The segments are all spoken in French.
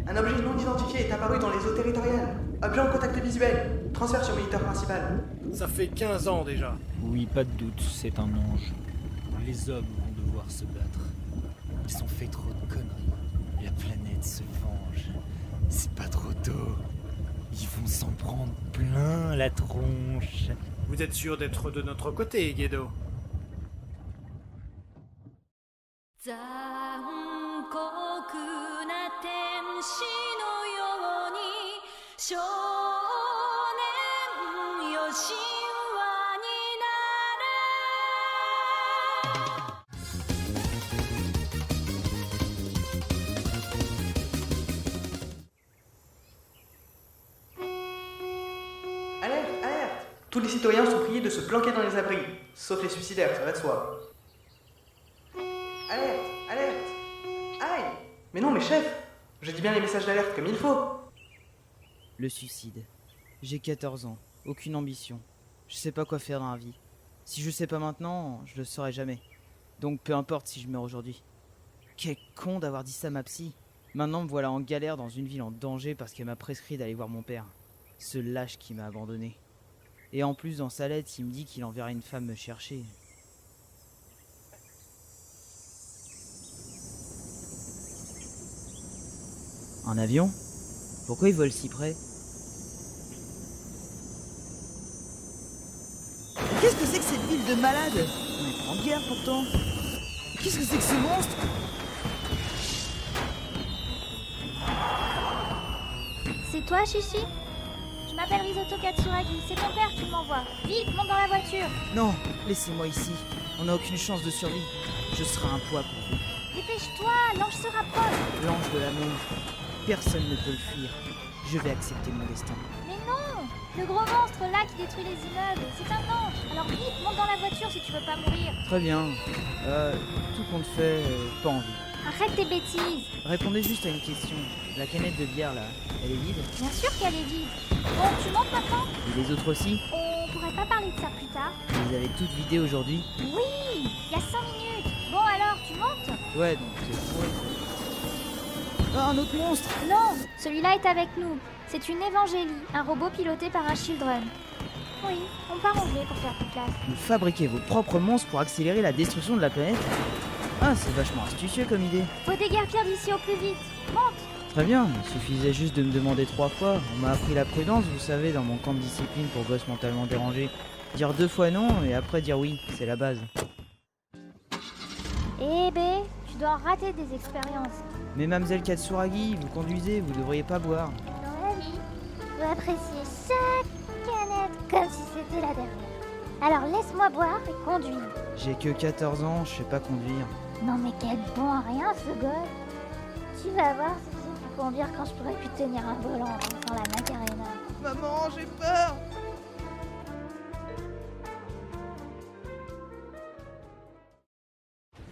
Un objet non identifié est apparu dans les eaux territoriales. Objet en contact visuel. Transfert sur moniteur principal. Ça fait 15 ans déjà. Oui, pas de doute, c'est un ange. Les hommes vont devoir se battre. Ils ont fait trop de conneries. La planète se venge. C'est pas trop tôt. Ils vont s'en prendre plein la tronche. Vous êtes sûr d'être de notre côté, Gedo? 残酷な天使のように少年よ神話になれ Alerte, alerte! Tous les citoyens sont priés de se planquer dans les abris. Sauf les suicidaires, ça va de soi. Alerte, alerte! Aïe! Mais non, mais chef! Je dis bien les messages d'alerte comme il faut. Le suicide. J'ai 14 ans, aucune ambition. Je sais pas quoi faire dans la vie. Si je sais pas maintenant, je le saurai jamais. Donc peu importe si je meurs aujourd'hui. Quel con d'avoir dit ça à ma psy. Maintenant me voilà en galère dans une ville en danger parce qu'elle m'a prescrit d'aller voir mon père. Ce lâche qui m'a abandonné. Et en plus dans sa lettre, il me dit qu'il enverra une femme me chercher. Un avion? Pourquoi il vole si près? Qu'est-ce que c'est que cette ville de malades? On est pas en guerre pourtant. Qu'est-ce que c'est que ce monstre? C'est toi, Chichi? Je m'appelle Risotto Katsuragi, c'est ton père qui m'envoie. Vite, monte dans la voiture. Non, laissez-moi ici. On n'a aucune chance de survie. Je serai un poids pour vous. Dépêche-toi, l'ange se rapproche. L'ange de l'amour. Personne ne peut le fuir. Je vais accepter mon destin. Mais non, le gros monstre là qui détruit les immeubles, c'est un ange. Alors vite, monte dans la voiture si tu veux pas mourir. Très bien. Tout compte fait, pas envie. Arrête tes bêtises. Répondez juste à une question. La canette de bière là, elle est vide? Bien sûr qu'elle est vide. Bon, tu montes maintenant? Et les autres aussi? On pourrait pas parler de ça plus tard? Vous les avez toutes vidées aujourd'hui? Oui, il y a 5 minutes. Bon alors, tu montes? Ouais, donc c'est pourri. Ah, un autre monstre! Non, celui-là est avec nous. C'est une Evangélie, un robot piloté par un Children. Oui, on part anglais pour faire plus classe. Vous fabriquez vos propres monstres pour accélérer la destruction de la planète? Ah, c'est vachement astucieux comme idée. Faut déguerpir d'ici au plus vite. Monte! Très bien, il suffisait juste de me demander 3 fois. On m'a appris la prudence, vous savez, dans mon camp de discipline pour gosses mentalement dérangés. Dire 2 fois non et après dire oui, c'est la base. Eh ben, tu dois en rater des expériences. Mais mademoiselle Katsuragi, vous conduisez, vous devriez pas boire. Dans la vie, faut apprécier chaque canette comme si c'était la dernière. Alors laisse-moi boire et conduire. J'ai que 14 ans, je sais pas conduire. Non mais quel bon à rien ce gosse. Tu vas voir si je sais plus conduire quand je pourrais plus tenir un volant en faisant la Macarena. Maman, j'ai peur!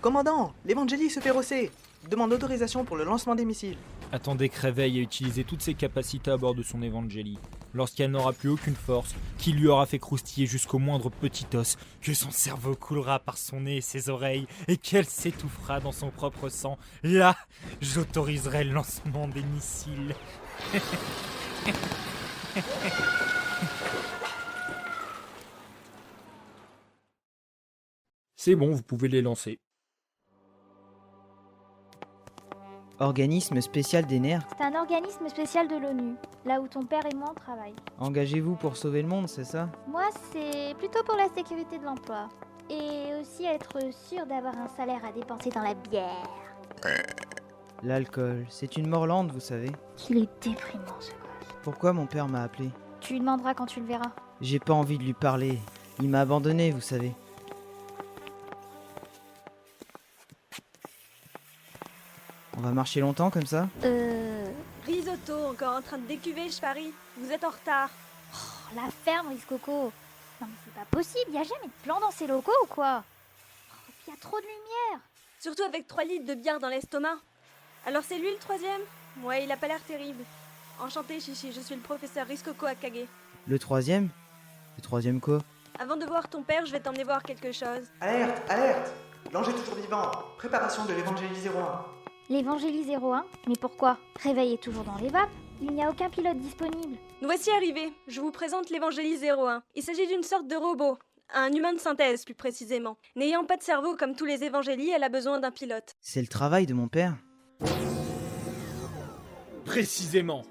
Commandant, l'Evangélie se fait rosser. Demande autorisation pour le lancement des missiles. Attendez que Réveil ait utilisé toutes ses capacités à bord de son Evangélie. Lorsqu'elle n'aura plus aucune force, qui lui aura fait croustiller jusqu'au moindre petit os, que son cerveau coulera par son nez et ses oreilles, et qu'elle s'étouffera dans son propre sang, là, j'autoriserai le lancement des missiles. C'est bon, vous pouvez les lancer. Organisme spécial des nerfs. C'est un organisme spécial de l'ONU, là où ton père et moi on travaille. Engagez-vous pour sauver le monde, c'est ça? Moi, c'est plutôt pour la sécurité de l'emploi. Et aussi être sûr d'avoir un salaire à dépenser dans la bière. L'alcool, c'est une mort lente, vous savez. Il est déprimant ce gosse. Pourquoi mon père m'a appelé? Tu lui demanderas quand tu le verras. J'ai pas envie de lui parler. Il m'a abandonné, vous savez. On va marcher longtemps comme ça? Risotto, encore en train de décuver, je parie. Vous êtes en retard. Oh, la ferme, Riscoco. Non mais c'est pas possible, y a jamais de plan dans ces locaux ou quoi? Oh, y a trop de lumière. Surtout avec 3 litres de bière dans l'estomac. Alors c'est lui le 3e? Ouais, il a pas l'air terrible. Enchanté, Chichi, je suis le professeur Riscoco Akage. Le 3e? Le 3e quoi? Avant de voir ton père, je vais t'emmener voir quelque chose. Alerte, alerte! L'ange est toujours vivant. Préparation de l'Evangélie 01. L'Evangélie 01? Mais pourquoi? Réveil est toujours dans les vapes. Il n'y a aucun pilote disponible. Nous voici arrivés. Je vous présente l'Evangélie 01. Il s'agit d'une sorte de robot. Un humain de synthèse, plus précisément. N'ayant pas de cerveau comme tous les évangélies, elle a besoin d'un pilote. C'est le travail de mon père. Précisément.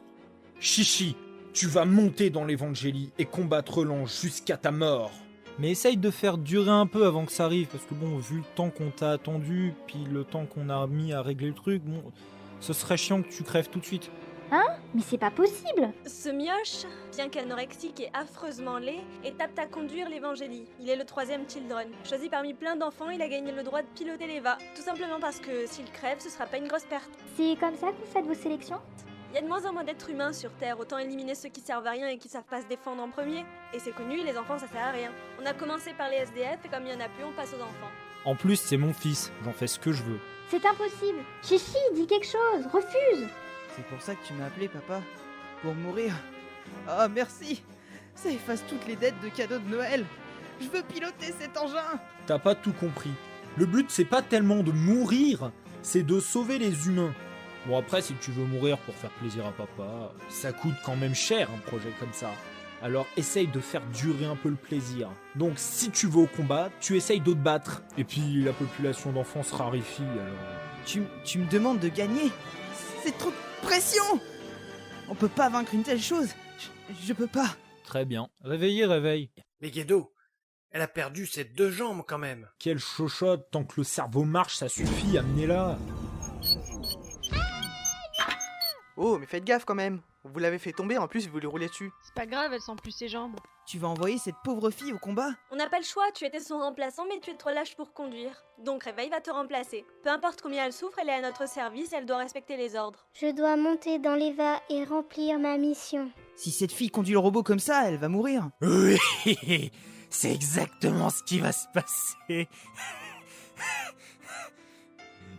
Chichi, tu vas monter dans l'Evangélie et combattre l'ange jusqu'à ta mort. Mais essaye de faire durer un peu avant que ça arrive, parce que bon, vu le temps qu'on t'a attendu, puis le temps qu'on a mis à régler le truc, bon, ce serait chiant que tu crèves tout de suite. Mais c'est pas possible. Ce mioche, bien qu'anorexique et affreusement laid, est apte à conduire l'Evangélie. Il est le 3e Children. Choisi parmi plein d'enfants, il a gagné le droit de piloter l'Eva. Tout simplement parce que s'il crève, ce sera pas une grosse perte. C'est comme ça que vous faites vos sélections? Il y a de moins en moins d'êtres humains sur Terre, autant éliminer ceux qui servent à rien et qui savent pas se défendre en premier. Et c'est connu, les enfants ça sert à rien. On a commencé par les SDF et comme il y en a plus, on passe aux enfants. En plus, c'est mon fils, j'en fais ce que je veux. C'est impossible. Chichi, dis quelque chose. Refuse. C'est pour ça que tu m'as appelé, papa. Pour mourir. Oh, merci. Ça efface toutes les dettes de cadeaux de Noël. Je veux piloter cet engin. T'as pas tout compris. Le but, c'est pas tellement de mourir, c'est de sauver les humains. Bon, après, si tu veux mourir pour faire plaisir à papa, ça coûte quand même cher un projet comme ça. Alors essaye de faire durer un peu le plaisir. Donc si tu veux au combat, tu essayes de te battre. Et puis la population d'enfants se raréfie, alors... Tu me demandes de gagner. C'est trop de pression. On peut pas vaincre une telle chose. Je peux pas. Très bien. Réveillez, réveille. Mais Guido, elle a perdu ses 2 jambes quand même. Quelle chochotte, tant que le cerveau marche, ça suffit, amenez-la. Oh, mais faites gaffe quand même. Vous l'avez fait tomber, en plus vous lui roulez dessus. C'est pas grave, elle sent plus ses jambes. Tu vas envoyer cette pauvre fille au combat? On n'a pas le choix, tu étais son remplaçant mais tu es trop lâche pour conduire. Donc Réveil va te remplacer. Peu importe combien elle souffre, elle est à notre service, elle doit respecter les ordres. Je dois monter dans l'Eva et remplir ma mission. Si cette fille conduit le robot comme ça, elle va mourir. Oui, c'est exactement ce qui va se passer.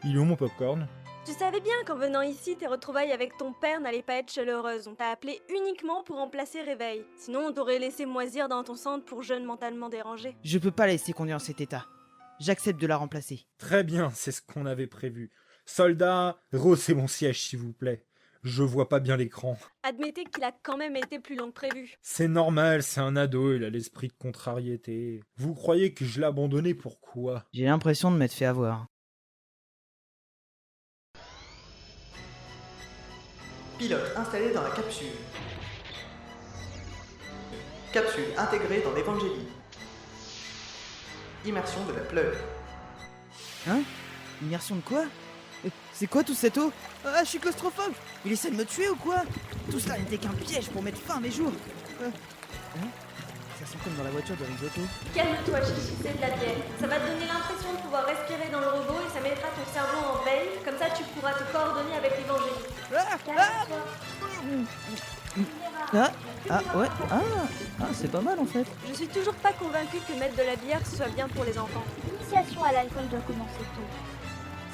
Il est où mon popcorn? Tu savais bien qu'en venant ici, tes retrouvailles avec ton père n'allaient pas être chaleureuses. On t'a appelé uniquement pour remplacer Réveil. Sinon, on t'aurait laissé moisir dans ton centre pour jeunes mentalement dérangés. Je peux pas la laisser conduire en cet état. J'accepte de la remplacer. Très bien, c'est ce qu'on avait prévu. Soldat, rehaussez mon siège s'il vous plaît. Je vois pas bien l'écran. Admettez qu'il a quand même été plus long que prévu. C'est normal, c'est un ado, il a l'esprit de contrariété. Vous croyez que je l'ai abandonné pour quoi? J'ai l'impression de m'être fait avoir. Pilote installé dans la capsule. Capsule intégrée dans l'Evangélie. Immersion de la pleuve. Hein? Immersion de quoi? C'est quoi tout cette eau? Ah, je suis claustrophobe! Il essaie de me tuer ou quoi? Tout cela n'était qu'un piège pour mettre fin à mes jours. Ça sent comme dans la voiture de Risotto. Calme-toi, Chichi, c'est de la bière. Ça va te donner l'impression de pouvoir respirer dans le robot et ça mettra ton cerveau en veille. Comme ça, tu pourras te coordonner avec l'Evangélie. C'est pas mal en fait. Je suis toujours pas convaincue que mettre de la bière ce soit bien pour les enfants. L'initiation à l'alcool doit commencer tôt.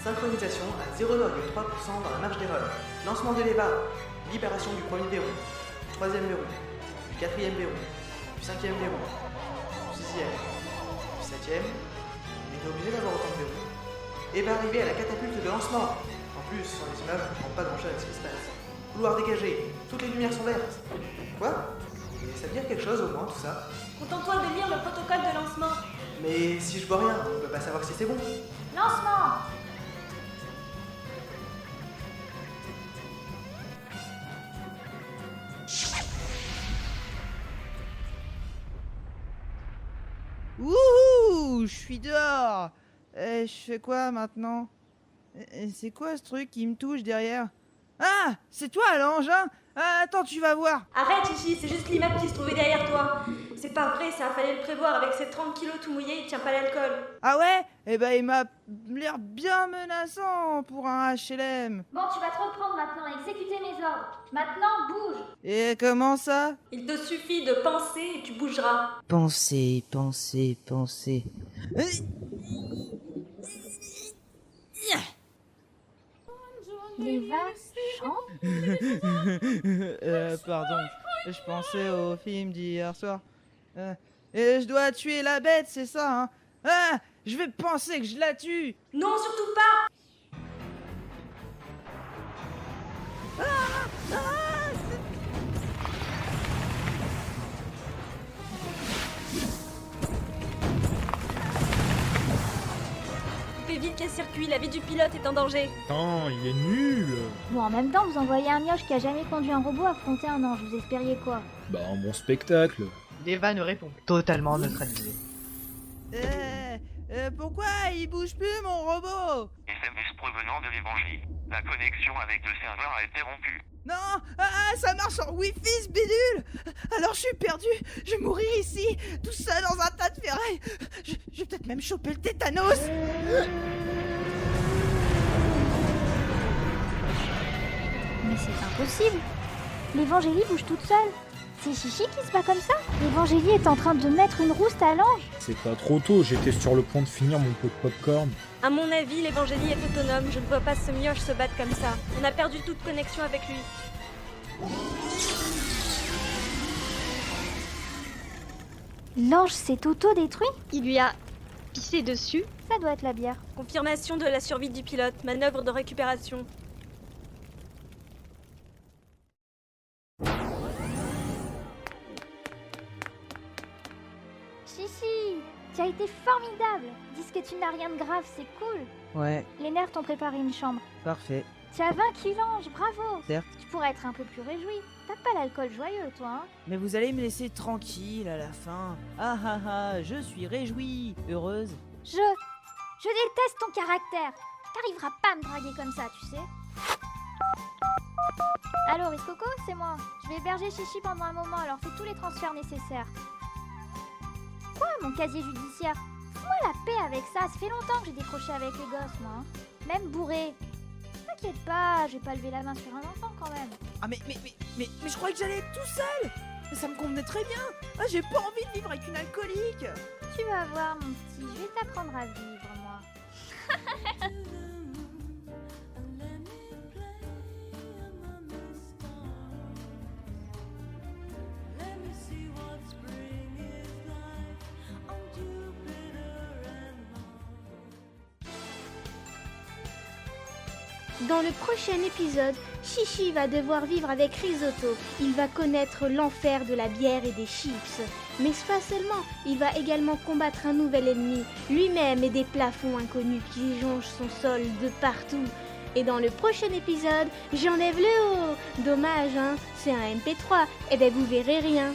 Synchronisation à 0,3% dans la marge d'erreur. Lancement de l'EVA. Libération du premier verrou. Du troisième verrou. Du quatrième verrou. Du cinquième verrou. Du sixième. Du septième. On est obligé d'avoir autant de verrous. Et va arriver à la catapulte de lancement. En plus, sans les images, on ne comprend pas grand chose à ce qui se passe. Couloir dégagé. Toutes les lumières sont vertes. Quoi? Et ça veut dire quelque chose au moins tout ça? Contente-toi de lire le protocole de lancement. Mais si je vois rien, on peut pas savoir si c'est bon. Lancement! Wouhou! Je suis dehors! Je fais quoi maintenant? C'est quoi ce truc qui me touche derrière? Ah! C'est toi l'engin? Ah, attends, tu vas voir! Arrête, Chichi, c'est juste l'immeuble qui se trouvait derrière toi. C'est pas vrai, ça fallait le prévoir. Avec ses 30 kilos tout mouillé, il tient pas l'alcool. Ah ouais? Eh ben, il m'a l'air bien menaçant pour un HLM. Bon, tu vas te reprendre maintenant et exécuter mes ordres. Maintenant, bouge! Et comment ça? Il te suffit de penser et tu bougeras. Penser. L'Eva chante? Pardon, je pensais au film d'hier soir. Et je dois tuer la bête, c'est ça, hein? Ah! Je vais penser que je la tue. Non, surtout pas. Fais vite les circuits, la vie du pilote est en danger. Putain, il est nul. Bon, en même temps, vous envoyez un mioche qui a jamais conduit un robot affronter un ange. Vous espériez quoi? Bah, un bon spectacle. L'Eva ne répond pas. Totalement neutralisé. Pourquoi il bouge plus mon robot? SMS provenant de l'évangile. La connexion avec le serveur a été rompue. Non, ça marche en Wi-Fi ce bidule. Alors je suis perdu, je vais mourir ici, tout seul dans un tas de ferraille. Je vais peut-être même choper le tétanos. Mais c'est impossible. L'Évangélie bouge toute seule. C'est Chichi qui se bat comme ça? L'Évangélie est en train de mettre une rouste à l'ange. C'est pas trop tôt, j'étais sur le point de finir mon pot de popcorn. À mon avis, l'Évangélie est autonome. Je ne vois pas ce mioche se battre comme ça. On a perdu toute connexion avec lui. L'ange s'est auto-détruit? Il lui a pissé dessus. Ça doit être la bière. Confirmation de la survie du pilote. Manœuvre de récupération. Chichi, tu as été formidable. Dis que tu n'as rien de grave, c'est cool. Ouais, Les nerfs t'ont préparé une chambre. parfait. Tu as vaincu l'ange, bravo. Certes. Tu pourrais être un peu plus réjoui. T'as pas l'alcool joyeux, toi, hein? Mais vous allez me laisser tranquille à la fin. Ah ah ah, je suis réjouie, heureuse. Je déteste ton caractère. T'arriveras pas à me draguer comme ça, tu sais. Allô, Riscoco, c'est moi. Je vais héberger Chichi pendant un moment, alors fais tous les transferts nécessaires. Quoi, mon casier judiciaire? Fous-moi la paix avec ça, ça fait longtemps que j'ai décroché avec les gosses, moi. Hein. Même bourré. T'inquiète pas, je vais pas lever la main sur un enfant quand même. Ah mais je croyais que j'allais être tout seul. Ça me convenait très bien. Ah, j'ai pas envie de vivre avec une alcoolique. Tu vas voir, mon petit, je vais t'apprendre à vivre, moi. Dans le prochain épisode, Chichi va devoir vivre avec Risotto. Il va connaître l'enfer de la bière et des chips. Mais pas seulement, il va également combattre un nouvel ennemi, lui-même et des plafonds inconnus qui jonchent son sol de partout. Et dans le prochain épisode, j'enlève le haut. Dommage, hein, c'est un MP3. Eh ben vous verrez rien.